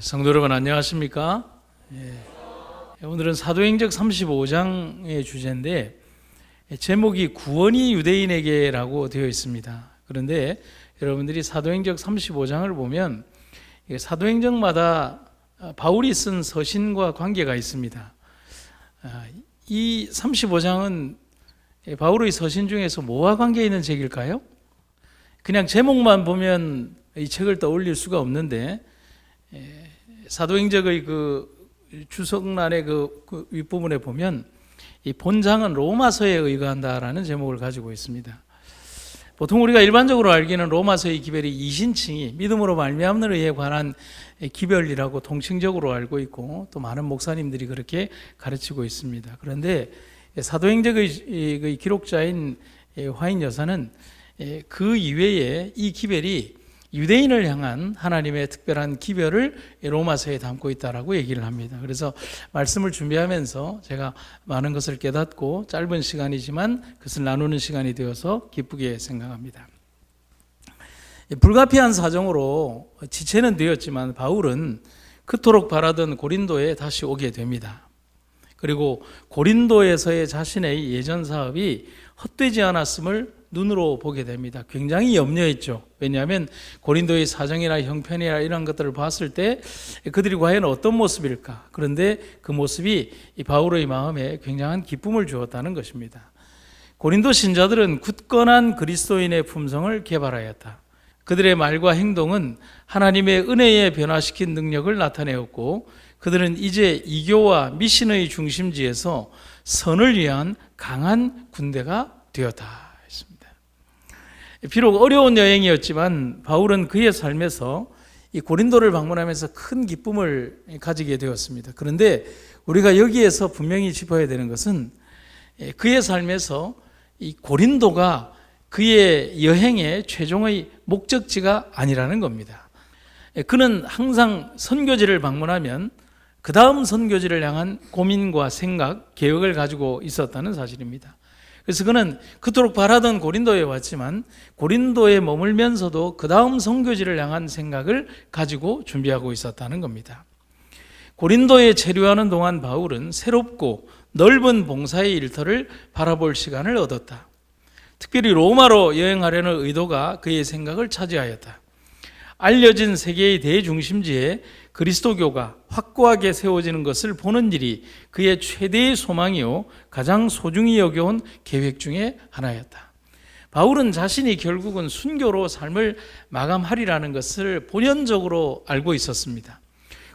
성도 여러분 안녕하십니까? 오늘은 사도행적 35장의 주제인데 제목이 구원이 유대인에게라고 되어 있습니다. 그런데 여러분들이 사도행적 35장을 보면 사도행적마다 바울이 쓴 서신과 관계가 있습니다. 이 35장은 바울의 서신 중에서 뭐와 관계 있는 책일까요? 그냥 제목만 보면 이 책을 떠올릴 수가 없는데 사도행적의 그 주석란의 그 윗부분에 보면 이 본장은 로마서에 의거한다라는 제목을 가지고 있습니다. 보통 우리가 일반적으로 알기는 로마서의 기별이 이신칭이 믿음으로 말미암는 의에 관한 기별이라고 통칭적으로 알고 있고 또 많은 목사님들이 그렇게 가르치고 있습니다. 그런데 사도행적의 기록자인 화인 여사는 그 이외에 이 기별이 유대인을 향한 하나님의 특별한 기별을 로마서에 담고 있다라고 얘기를 합니다. 그래서 말씀을 준비하면서 제가 많은 것을 깨닫고 짧은 시간이지만 그것을 나누는 시간이 되어서 기쁘게 생각합니다. 불가피한 사정으로 지체는 되었지만 바울은 그토록 바라던 고린도에 다시 오게 됩니다. 그리고 고린도에서의 자신의 예전 사업이 헛되지 않았음을 눈으로 보게 됩니다. 굉장히 염려했죠. 왜냐하면 고린도의 사정이나 형편이나 이런 것들을 봤을 때 그들이 과연 어떤 모습일까? 그런데 그 모습이 이 바울의 마음에 굉장한 기쁨을 주었다는 것입니다. 고린도 신자들은 굳건한 그리스도인의 품성을 개발하였다. 그들의 말과 행동은 하나님의 은혜에 변화시킨 능력을 나타내었고 그들은 이제 이교와 미신의 중심지에서 선을 위한 강한 군대가 되었다. 비록 어려운 여행이었지만 바울은 그의 삶에서 이 고린도를 방문하면서 큰 기쁨을 가지게 되었습니다. 그런데 우리가 여기에서 분명히 짚어야 되는 것은 그의 삶에서 이 고린도가 그의 여행의 최종의 목적지가 아니라는 겁니다. 그는 항상 선교지를 방문하면 그 다음 선교지를 향한 고민과 생각, 계획을 가지고 있었다는 사실입니다. 그래서 그는 그토록 바라던 고린도에 왔지만 고린도에 머물면서도 그 다음 선교지를 향한 생각을 가지고 준비하고 있었다는 겁니다. 고린도에 체류하는 동안 바울은 새롭고 넓은 봉사의 일터를 바라볼 시간을 얻었다. 특별히 로마로 여행하려는 의도가 그의 생각을 차지하였다. 알려진 세계의 대중심지에 그리스도교가 확고하게 세워지는 것을 보는 일이 그의 최대의 소망이요 가장 소중히 여겨온 계획 중에 하나였다. 바울은 자신이 결국은 순교로 삶을 마감하리라는 것을 본연적으로 알고 있었습니다.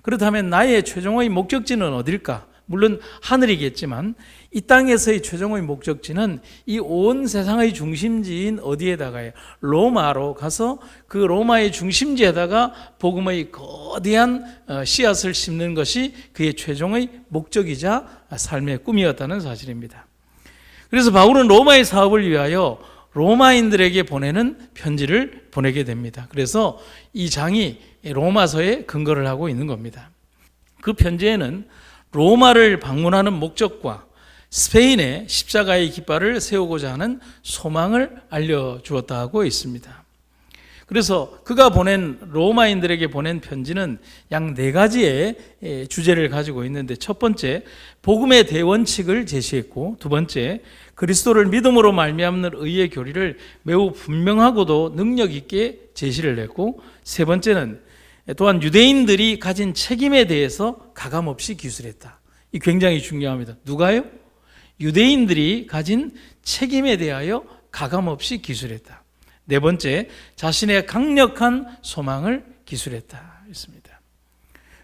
그렇다면 나의 최종의 목적지는 어딜까? 물론 하늘이겠지만 이 땅에서의 최종의 목적지는 이 온 세상의 중심지인 어디에다가요? 로마로 가서 그 로마의 중심지에다가 복음의 거대한 씨앗을 심는 것이 그의 최종의 목적이자 삶의 꿈이었다는 사실입니다. 그래서 바울은 로마의 사업을 위하여 로마인들에게 보내는 편지를 보내게 됩니다. 그래서 이 장이 로마서에 근거를 하고 있는 겁니다. 그 편지에는 로마를 방문하는 목적과 스페인에 십자가의 깃발을 세우고자 하는 소망을 알려주었다고 있습니다. 그래서 그가 로마인들에게 보낸 편지는 약 4가지의 주제를 가지고 있는데 첫 번째, 복음의 대원칙을 제시했고 두 번째, 그리스도를 믿음으로 말미암는 의의 교리를 매우 분명하고도 능력 있게 제시를 했고 세 번째는 또한 유대인들이 가진 책임에 대해서 가감없이 기술했다. 이 굉장히 중요합니다. 누가요? 유대인들이 가진 책임에 대하여 가감없이 기술했다. 네 번째, 자신의 강력한 소망을 기술했다. 있습니다.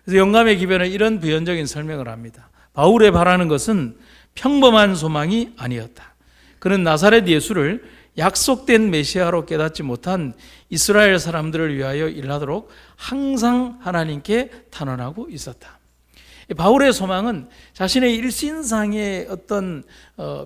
그래서 영감의 기별은 이런 부연적인 설명을 합니다. 바울의 바라는 것은 평범한 소망이 아니었다. 그는 나사렛 예수를 약속된 메시아로 깨닫지 못한 이스라엘 사람들을 위하여 일하도록 항상 하나님께 탄원하고 있었다. 바울의 소망은 자신의 일신상의 어떤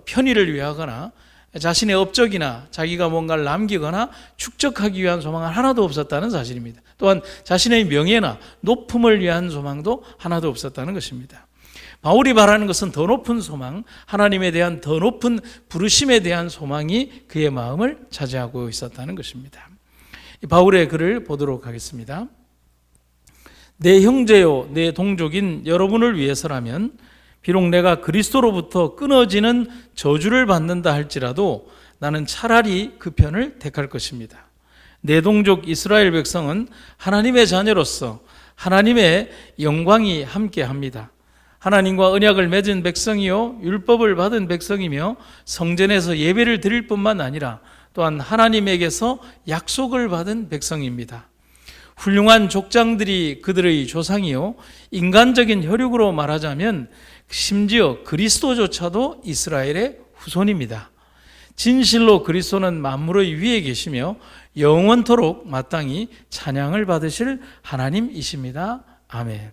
편의를 위하거나 자신의 업적이나 자기가 뭔가를 남기거나 축적하기 위한 소망은 하나도 없었다는 사실입니다. 또한 자신의 명예나 높음을 위한 소망도 하나도 없었다는 것입니다. 바울이 바라는 것은 더 높은 소망, 하나님에 대한 더 높은 부르심에 대한 소망이 그의 마음을 차지하고 있었다는 것입니다. 바울의 글을 보도록 하겠습니다. 내 형제요 내 동족인 여러분을 위해서라면 비록 내가 그리스도로부터 끊어지는 저주를 받는다 할지라도 나는 차라리 그 편을 택할 것입니다. 내 동족 이스라엘 백성은 하나님의 자녀로서 하나님의 영광이 함께합니다. 하나님과 언약을 맺은 백성이요 율법을 받은 백성이며 성전에서 예배를 드릴 뿐만 아니라 또한 하나님에게서 약속을 받은 백성입니다. 훌륭한 족장들이 그들의 조상이요 인간적인 혈육으로 말하자면 심지어 그리스도조차도 이스라엘의 후손입니다. 진실로 그리스도는 만물의 위에 계시며 영원토록 마땅히 찬양을 받으실 하나님이십니다. 아멘.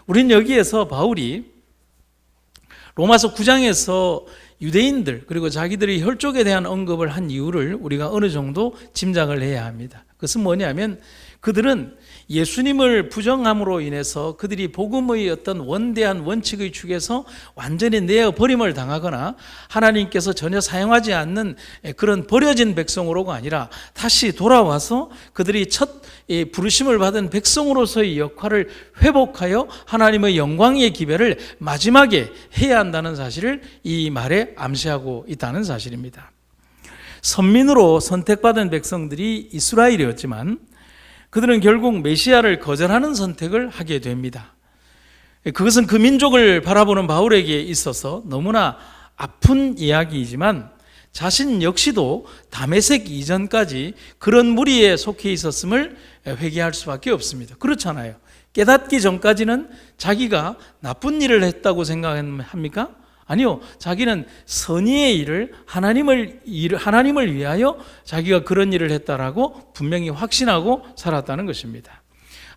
우린 여기에서 바울이 로마서 9장에서 유대인들 그리고 자기들의 혈족에 대한 언급을 한 이유를 우리가 어느 정도 짐작을 해야 합니다. 그것은 뭐냐면 그들은 예수님을 부정함으로 인해서 그들이 복음의 어떤 원대한 원칙의 축에서 완전히 내어버림을 당하거나 하나님께서 전혀 사용하지 않는 그런 버려진 백성으로가 아니라 다시 돌아와서 그들이 첫 부르심을 받은 백성으로서의 역할을 회복하여 하나님의 영광의 기별을 마지막에 해야 한다는 사실을 이 말에 암시하고 있다는 사실입니다. 선민으로 선택받은 백성들이 이스라엘이었지만 그들은 결국 메시아를 거절하는 선택을 하게 됩니다. 그것은 그 민족을 바라보는 바울에게 있어서 너무나 아픈 이야기이지만 자신 역시도 다메섹 이전까지 그런 무리에 속해 있었음을 회개할 수밖에 없습니다. 그렇잖아요. 깨닫기 전까지는 자기가 나쁜 일을 했다고 생각합니까? 아니요. 자기는 선의의 일을 하나님을 위하여 자기가 그런 일을 했다라고 분명히 확신하고 살았다는 것입니다.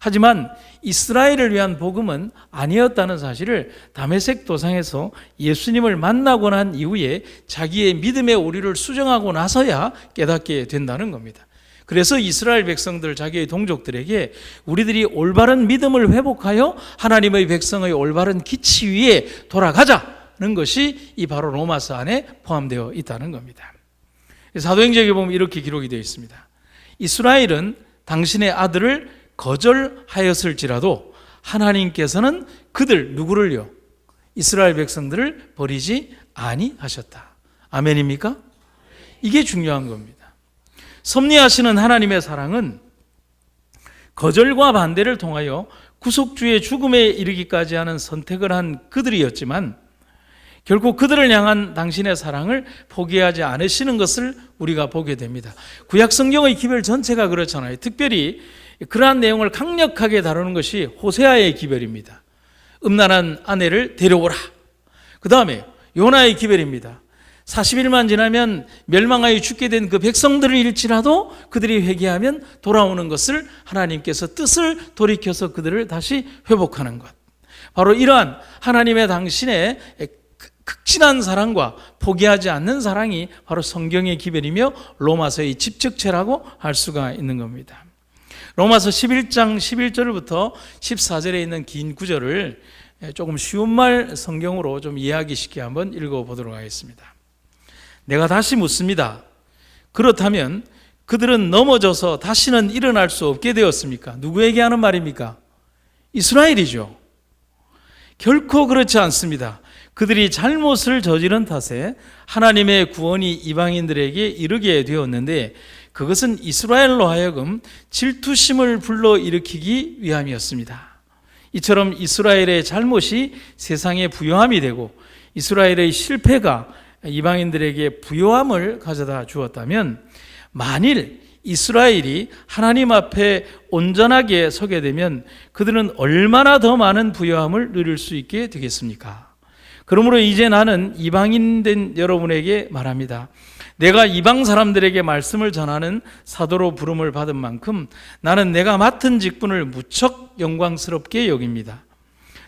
하지만 이스라엘을 위한 복음은 아니었다는 사실을 다메섹 도상에서 예수님을 만나고 난 이후에 자기의 믿음의 오류를 수정하고 나서야 깨닫게 된다는 겁니다. 그래서 이스라엘 백성들 자기의 동족들에게 우리들이 올바른 믿음을 회복하여 하나님의 백성의 올바른 기치 위에 돌아가자 는 것이 이 바로 로마서 안에 포함되어 있다는 겁니다. 사도행전에 보면 이렇게 기록이 되어 있습니다. 이스라엘은 당신의 아들을 거절하였을지라도 하나님께서는 그들 누구를요? 이스라엘 백성들을 버리지 아니하셨다. 아멘입니까? 이게 중요한 겁니다. 섭리하시는 하나님의 사랑은 거절과 반대를 통하여 구속주의 구속에 이르기까지 하는 선택을 한 그들이었지만 결국 그들을 향한 당신의 사랑을 포기하지 않으시는 것을 우리가 보게 됩니다. 구약 성경의 기별 전체가 그렇잖아요. 특별히 그러한 내용을 강력하게 다루는 것이 호세아의 기별입니다. 음란한 아내를 데려오라. 그 다음에 요나의 기별입니다. 40일만 지나면 멸망하여 죽게 된 그 백성들을 잃지라도 그들이 회개하면 돌아오는 것을 하나님께서 뜻을 돌이켜서 그들을 다시 회복하는 것. 바로 이러한 하나님의 당신의 극진한 사랑과 포기하지 않는 사랑이 바로 성경의 기별이며 로마서의 집적체라고 할 수가 있는 겁니다. 로마서 11장 11절부터 14절에 있는 긴 구절을 조금 쉬운 말 성경으로 좀 이해하기 쉽게 한번 읽어보도록 하겠습니다. 내가 다시 묻습니다. 그렇다면 그들은 넘어져서 다시는 일어날 수 없게 되었습니까? 누구에게 하는 말입니까? 이스라엘이죠. 결코 그렇지 않습니다. 그들이 잘못을 저지른 탓에 하나님의 구원이 이방인들에게 이르게 되었는데 그것은 이스라엘로 하여금 질투심을 불러일으키기 위함이었습니다. 이처럼 이스라엘의 잘못이 세상에 부요함이 되고 이스라엘의 실패가 이방인들에게 부요함을 가져다 주었다면 만일 이스라엘이 하나님 앞에 온전하게 서게 되면 그들은 얼마나 더 많은 부요함을 누릴 수 있게 되겠습니까? 그러므로 이제 나는 이방인 된 여러분에게 말합니다. 내가 이방 사람들에게 말씀을 전하는 사도로 부름을 받은 만큼 나는 내가 맡은 직분을 무척 영광스럽게 여깁니다.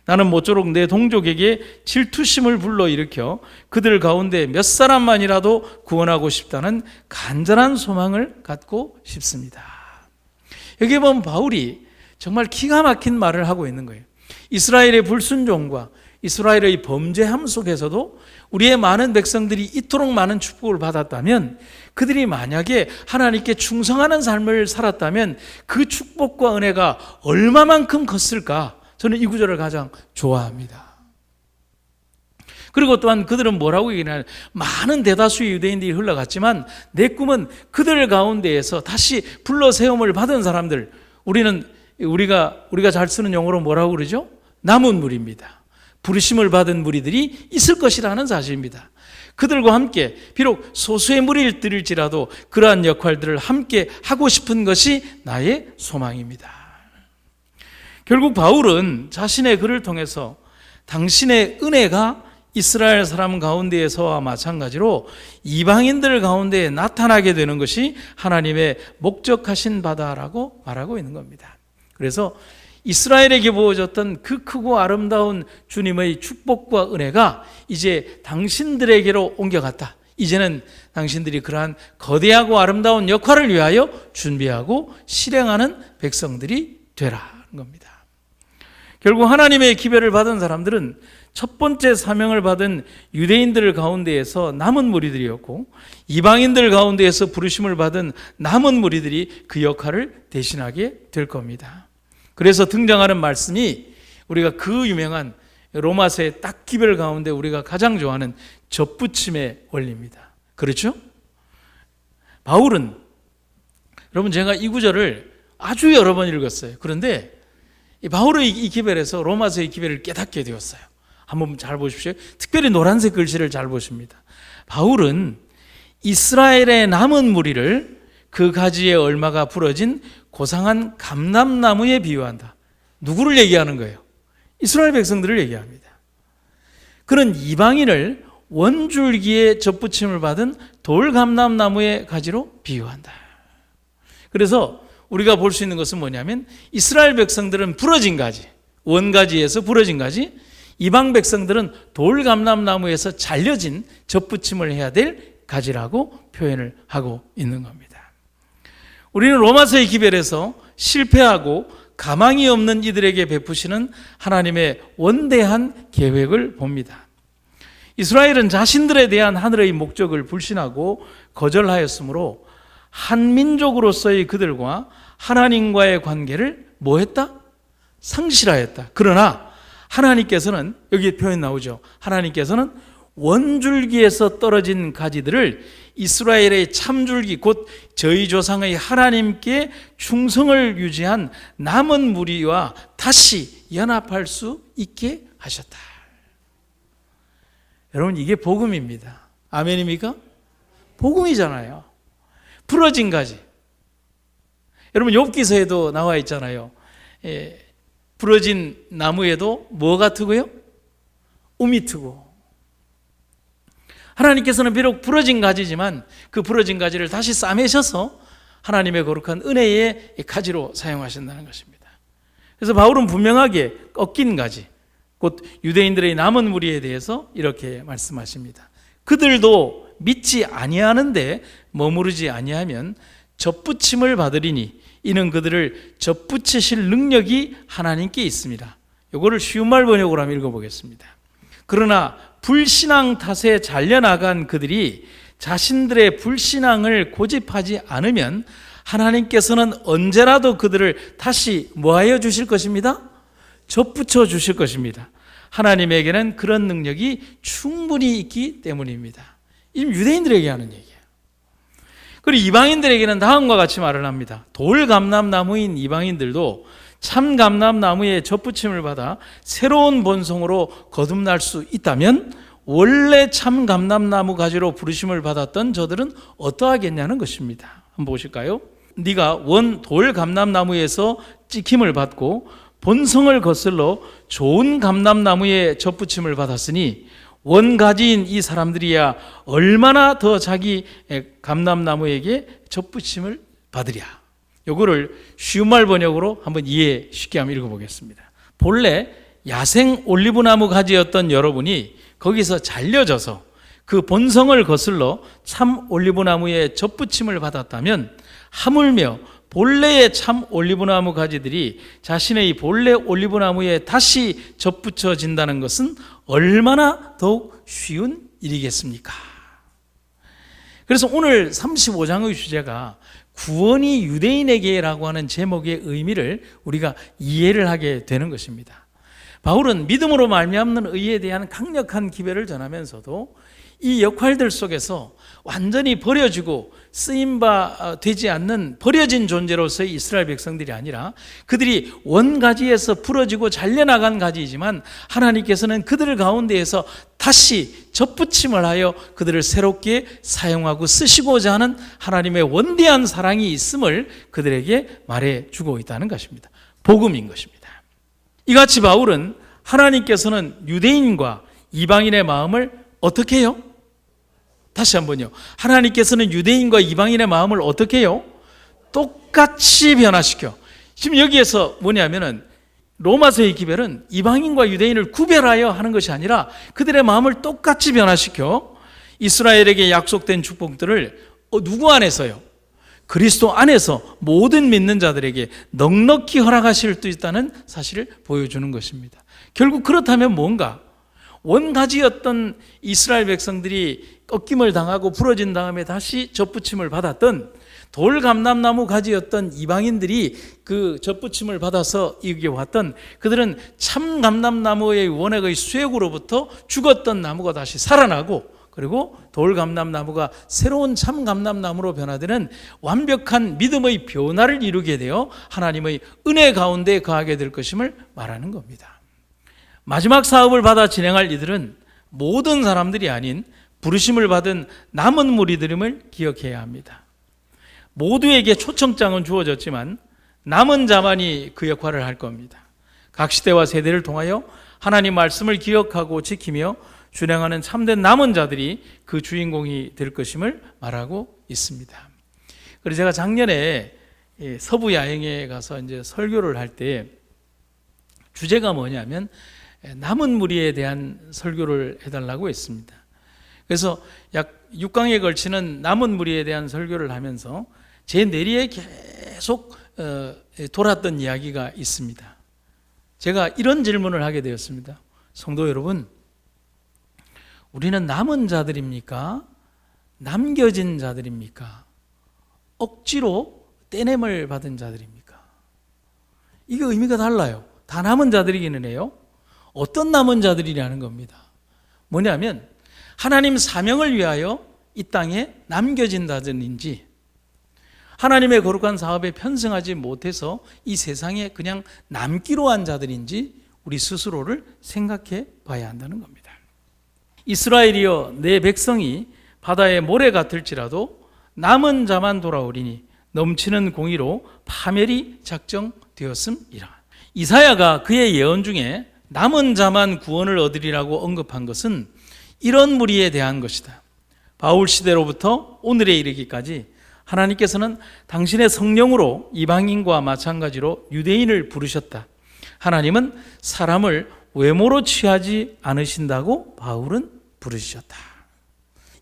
나는 모쪼록 내 동족에게 질투심을 불러일으켜 그들 가운데 몇 사람만이라도 구원하고 싶다는 간절한 소망을 갖고 싶습니다. 여기 보면 바울이 정말 기가 막힌 말을 하고 있는 거예요. 이스라엘의 불순종과 이스라엘의 범죄함 속에서도 우리의 많은 백성들이 이토록 많은 축복을 받았다면, 그들이 만약에 하나님께 충성하는 삶을 살았다면 그 축복과 은혜가 얼마만큼 컸을까? 저는 이 구절을 가장 좋아합니다. 그리고 또한 그들은 뭐라고 얘기하냐면, 많은 대다수의 유대인들이 흘러갔지만 내 꿈은 그들 가운데에서 다시 불러 세움을 받은 사람들, 우리가 잘 쓰는 용어로 뭐라고 그러죠? 남은 무리입니다. 부르심을 받은 무리들이 있을 것이라는 사실입니다. 그들과 함께 비록 소수의 무리일지라도 그러한 역할들을 함께 하고 싶은 것이 나의 소망입니다. 결국 바울은 자신의 글을 통해서 당신의 은혜가 이스라엘 사람 가운데에서와 마찬가지로 이방인들 가운데 나타나게 되는 것이 하나님의 목적하신 바다라고 말하고 있는 겁니다. 그래서 이스라엘에게 부어졌던 그 크고 아름다운 주님의 축복과 은혜가 이제 당신들에게로 옮겨갔다. 이제는 당신들이 그러한 거대하고 아름다운 역할을 위하여 준비하고 실행하는 백성들이 되라는 겁니다. 결국 하나님의 기별을 받은 사람들은 첫 번째 사명을 받은 유대인들 가운데에서 남은 무리들이었고, 이방인들 가운데에서 부르심을 받은 남은 무리들이 그 역할을 대신하게 될 겁니다. 그래서 등장하는 말씀이 우리가 그 유명한 로마서의 딱 기별 가운데 우리가 가장 좋아하는 접붙임의 원리입니다. 그렇죠? 바울은, 여러분, 제가 이 구절을 아주 여러 번 읽었어요. 그런데 바울의 이 기별에서 로마서의 기별을 깨닫게 되었어요. 한번 잘 보십시오. 특별히 노란색 글씨를 잘 보십니다. 바울은 이스라엘의 남은 무리를 그 가지에 얼마가 부러진 고상한 감람나무에 비유한다. 누구를 얘기하는 거예요? 이스라엘 백성들을 얘기합니다. 그는 이방인을 원줄기에 접붙임을 받은 돌감람나무의 가지로 비유한다. 그래서 우리가 볼 수 있는 것은 뭐냐면, 이스라엘 백성들은 부러진 가지, 원가지에서 부러진 가지, 이방 백성들은 돌감람나무에서 잘려진 접붙임을 해야 될 가지라고 표현을 하고 있는 겁니다. 우리는 로마서의 기별에서 실패하고 가망이 없는 이들에게 베푸시는 하나님의 원대한 계획을 봅니다. 이스라엘은 자신들에 대한 하늘의 목적을 불신하고 거절하였으므로 한 민족으로서의 그들과 하나님과의 관계를 뭐했다? 상실하였다. 그러나 하나님께서는, 여기 표현 나오죠. 하나님께서는 원줄기에서 떨어진 가지들을 이스라엘의 참줄기, 곧 저희 조상의 하나님께 충성을 유지한 남은 무리와 다시 연합할 수 있게 하셨다. 여러분, 이게 복음입니다. 아멘입니까? 복음이잖아요. 부러진 가지. 여러분, 욥기서에도 나와 있잖아요. 부러진 나무에도 뭐가 트고요? 움이 트고. 하나님께서는 비록 부러진 가지지만 그 부러진 가지를 다시 싸매셔서 하나님의 거룩한 은혜의 가지로 사용하신다는 것입니다. 그래서 바울은 분명하게 꺾인 가지, 곧 유대인들의 남은 무리에 대해서 이렇게 말씀하십니다. 그들도 믿지 아니하는데 머무르지 아니하면 접붙임을 받으리니 이는 그들을 접붙이실 능력이 하나님께 있습니다. 이거를 쉬운 말 번역으로 한번 읽어보겠습니다. 그러나 불신앙 탓에 잘려나간 그들이 자신들의 불신앙을 고집하지 않으면 하나님께서는 언제라도 그들을 다시 뭐하여 주실 것입니다? 접붙여 주실 것입니다. 하나님에게는 그런 능력이 충분히 있기 때문입니다. 이 유대인들에게 하는 얘기예요. 그리고 이방인들에게는 다음과 같이 말을 합니다. 돌감람나무인 이방인들도 참감람나무의 접붙임을 받아 새로운 본성으로 거듭날 수 있다면 원래 참감람나무 가지로 부르심을 받았던 저들은 어떠하겠냐는 것입니다. 한번 보실까요? 네가 원 돌감람나무에서 찍힘을 받고 본성을 거슬러 좋은 감람나무의 접붙임을 받았으니 원가지인 이 사람들이야 얼마나 더 자기 감람나무에게 접붙임을 받으랴. 요거를 쉬운 말 번역으로 한번 이해 쉽게 한번 읽어보겠습니다. 본래 야생 올리브나무 가지였던 여러분이 거기서 잘려져서 그 본성을 거슬러 참 올리브나무의 접붙임을 받았다면 하물며 본래의 참 올리브나무 가지들이 자신의 본래 올리브나무에 다시 접붙여진다는 것은 얼마나 더욱 쉬운 일이겠습니까? 그래서 오늘 35장의 주제가 구원이 유대인에게라고 하는 제목의 의미를 우리가 이해를 하게 되는 것입니다. 바울은 믿음으로 말미암는 의에 대한 강력한 기별을 전하면서도 이 역할들 속에서 완전히 버려지고 쓰임바 되지 않는 버려진 존재로서의 이스라엘 백성들이 아니라 그들이 원가지에서 부러지고 잘려나간 가지이지만 하나님께서는 그들 가운데에서 다시 접붙임을 하여 그들을 새롭게 사용하고 쓰시고자 하는 하나님의 원대한 사랑이 있음을 그들에게 말해주고 있다는 것입니다. 복음인 것입니다. 이같이 바울은 하나님께서는 유대인과 이방인의 마음을 어떻게 해요? 다시 한번요. 하나님께서는 유대인과 이방인의 마음을 어떻게 해요? 똑같이 변화시켜. 지금 여기에서 뭐냐면은 로마서의 기별은 이방인과 유대인을 구별하여 하는 것이 아니라 그들의 마음을 똑같이 변화시켜 이스라엘에게 약속된 축복들을 누구 안에서요? 그리스도 안에서 모든 믿는 자들에게 넉넉히 허락하실 수 있다는 사실을 보여주는 것입니다. 결국 그렇다면 뭔가? 원가지였던 이스라엘 백성들이 꺾임을 당하고 부러진 다음에 다시 접붙임을 받았던 돌감람나무 가지였던 이방인들이 그 접붙임을 받아서 여기에 왔던 그들은 참 감람나무의 원액의 수액으로부터 죽었던 나무가 다시 살아나고 그리고 돌감람나무가 새로운 참 감람나무로 변화되는 완벽한 믿음의 변화를 이루게 되어 하나님의 은혜 가운데 거하게 될 것임을 말하는 겁니다. 마지막 사업을 받아 진행할 이들은 모든 사람들이 아닌 부르심을 받은 남은 무리들임을 기억해야 합니다. 모두에게 초청장은 주어졌지만 남은 자만이 그 역할을 할 겁니다. 각 시대와 세대를 통하여 하나님 말씀을 기억하고 지키며 준행하는 참된 남은 자들이 그 주인공이 될 것임을 말하고 있습니다. 그래서 제가 작년에 서부 야행에 가서 이제 설교를 할 때 주제가 뭐냐면 남은 무리에 대한 설교를 해달라고 했습니다. 그래서 약 6강에 걸치는 남은 무리에 대한 설교를 하면서 제 뇌리에 계속 돌았던 이야기가 있습니다. 제가 이런 질문을 하게 되었습니다. 성도 여러분, 우리는 남은 자들입니까? 남겨진 자들입니까? 억지로 떼냄을 받은 자들입니까? 이게 의미가 달라요. 다 남은 자들이기는 해요. 어떤 남은 자들이라는 겁니다. 뭐냐면 하나님 사명을 위하여 이 땅에 남겨진 자들인지 하나님의 거룩한 사업에 편승하지 못해서 이 세상에 그냥 남기로 한 자들인지 우리 스스로를 생각해 봐야 한다는 겁니다. 이스라엘이여 내 백성이 바다의 모래 같을지라도 남은 자만 돌아오리니 넘치는 공의로 파멸이 작정되었음이라. 이사야가 그의 예언 중에 남은 자만 구원을 얻으리라고 언급한 것은 이런 무리에 대한 것이다. 바울 시대로부터 오늘에 이르기까지 하나님께서는 당신의 성령으로 이방인과 마찬가지로 유대인을 부르셨다. 하나님은 사람을 외모로 취하지 않으신다고 바울은 부르셨다.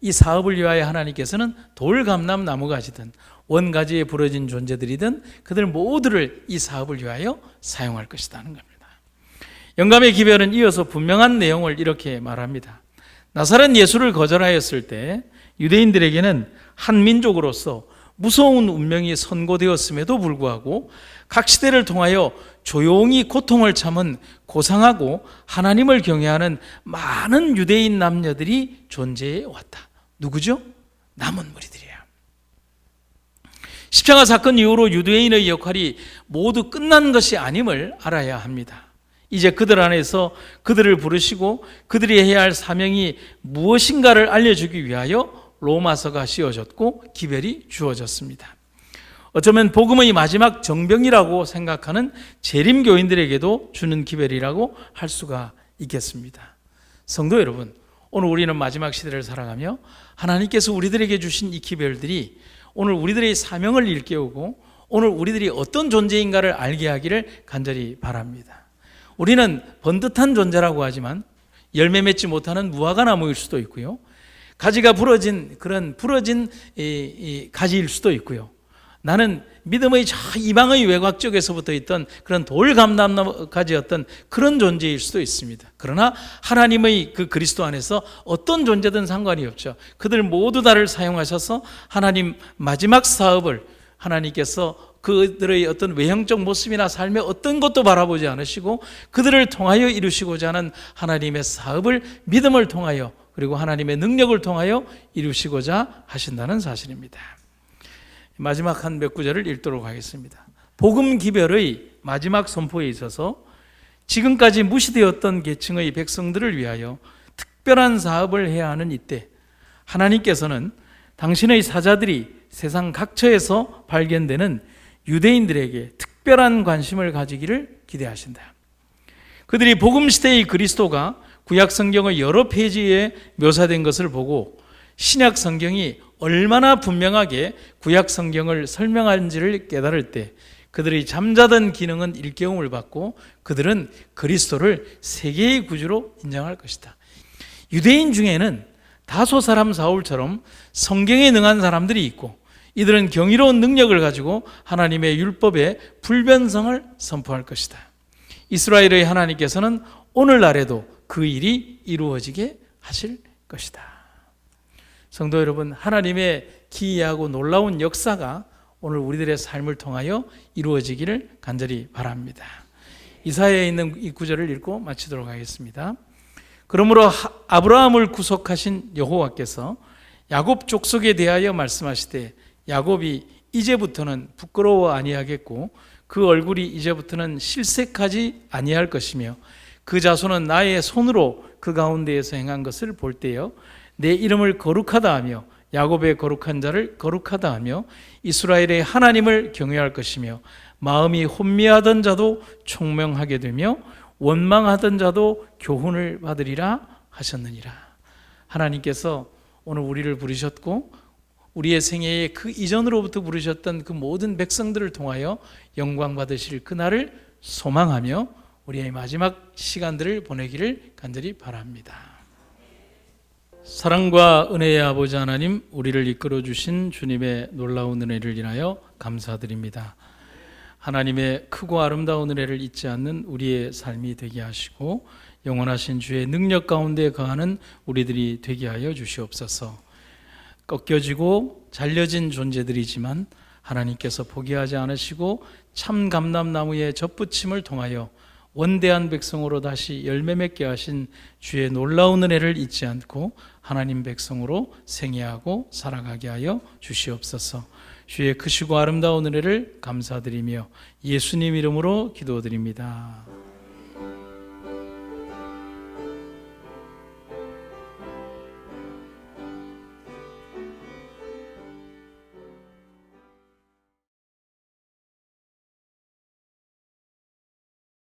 이 사업을 위하여 하나님께서는 돌감람나무 가지든 원가지에 부러진 존재들이든 그들 모두를 이 사업을 위하여 사용할 것이라는 겁니다. 영감의 기별은 이어서 분명한 내용을 이렇게 말합니다. 나사렛 예수를 거절하였을 때 유대인들에게는 한 민족으로서 무서운 운명이 선고되었음에도 불구하고 각 시대를 통하여 조용히 고통을 참은 고상하고 하나님을 경외하는 많은 유대인 남녀들이 존재해 왔다. 누구죠? 남은 무리들이에요. 십자가 사건 이후로 유대인의 역할이 모두 끝난 것이 아님을 알아야 합니다. 이제 그들 안에서 그들을 부르시고 그들이 해야 할 사명이 무엇인가를 알려주기 위하여 로마서가 씌워졌고 기별이 주어졌습니다. 어쩌면 복음의 마지막 정병이라고 생각하는 재림교인들에게도 주는 기별이라고 할 수가 있겠습니다. 성도 여러분, 오늘 우리는 마지막 시대를 살아가며 하나님께서 우리들에게 주신 이 기별들이 오늘 우리들의 사명을 일깨우고 오늘 우리들이 어떤 존재인가를 알게 하기를 간절히 바랍니다. 우리는 번듯한 존재라고 하지만 열매 맺지 못하는 무화과 나무일 수도 있고요. 가지가 부러진 그런 부러진 가지일 수도 있고요. 나는 믿음의 저 이방의 외곽 쪽에서부터 있던 그런 돌감람가지였던 그런 존재일 수도 있습니다. 그러나 하나님의 그 그리스도 안에서 어떤 존재든 상관이 없죠. 그들 모두 다를 사용하셔서 하나님 마지막 사업을 하나님께서 그들의 어떤 외형적 모습이나 삶의 어떤 것도 바라보지 않으시고 그들을 통하여 이루시고자 하는 하나님의 사업을 믿음을 통하여 그리고 하나님의 능력을 통하여 이루시고자 하신다는 사실입니다. 마지막 한 몇 구절을 읽도록 하겠습니다. 복음 기별의 마지막 선포에 있어서 지금까지 무시되었던 계층의 백성들을 위하여 특별한 사업을 해야 하는 이때 하나님께서는 당신의 사자들이 세상 각처에서 발견되는 유대인들에게 특별한 관심을 가지기를 기대하신다. 그들이 복음 시대의 그리스도가 구약 성경의 여러 페이지에 묘사된 것을 보고 신약 성경이 얼마나 분명하게 구약 성경을 설명하는지를 깨달을 때 그들의 잠자던 기능은 일깨움을 받고 그들은 그리스도를 세계의 구주로 인정할 것이다. 유대인 중에는 다소 사람 사울처럼 성경에 능한 사람들이 있고 이들은 경이로운 능력을 가지고 하나님의 율법의 불변성을 선포할 것이다. 이스라엘의 하나님께서는 오늘날에도 그 일이 이루어지게 하실 것이다. 성도 여러분, 하나님의 기이하고 놀라운 역사가 오늘 우리들의 삶을 통하여 이루어지기를 간절히 바랍니다. 이사야에 있는 이 구절을 읽고 마치도록 하겠습니다. 그러므로 아브라함을 구속하신 여호와께서 야곱 족속에 대하여 말씀하시되 야곱이 이제부터는 부끄러워 아니하겠고 그 얼굴이 이제부터는 실색하지 아니할 것이며 그 자손은 나의 손으로 그 가운데에서 행한 것을 볼 때요 내 이름을 거룩하다 하며 야곱의 거룩한 자를 거룩하다 하며 이스라엘의 하나님을 경외할 것이며 마음이 혼미하던 자도 총명하게 되며 원망하던 자도 교훈을 받으리라 하셨느니라. 하나님께서 오늘 우리를 부르셨고 우리의 생애에 그 이전으로부터 부르셨던 그 모든 백성들을 통하여 영광 받으실 그날을 소망하며 우리의 마지막 시간들을 보내기를 간절히 바랍니다. 사랑과 은혜의 아버지 하나님, 우리를 이끌어 주신 주님의 놀라운 은혜를 인하여 감사드립니다. 하나님의 크고 아름다운 은혜를 잊지 않는 우리의 삶이 되게 하시고 영원하신 주의 능력 가운데 거하는 우리들이 되게 하여 주시옵소서. 꺾여지고 잘려진 존재들이지만 하나님께서 포기하지 않으시고 참 감람나무의 젖붙임을 통하여 원대한 백성으로 다시 열매 맺게 하신 주의 놀라운 은혜를 잊지 않고 하나님 백성으로 생애하고 살아가게 하여 주시옵소서. 주의 크시고 아름다운 은혜를 감사드리며 예수님 이름으로 기도드립니다.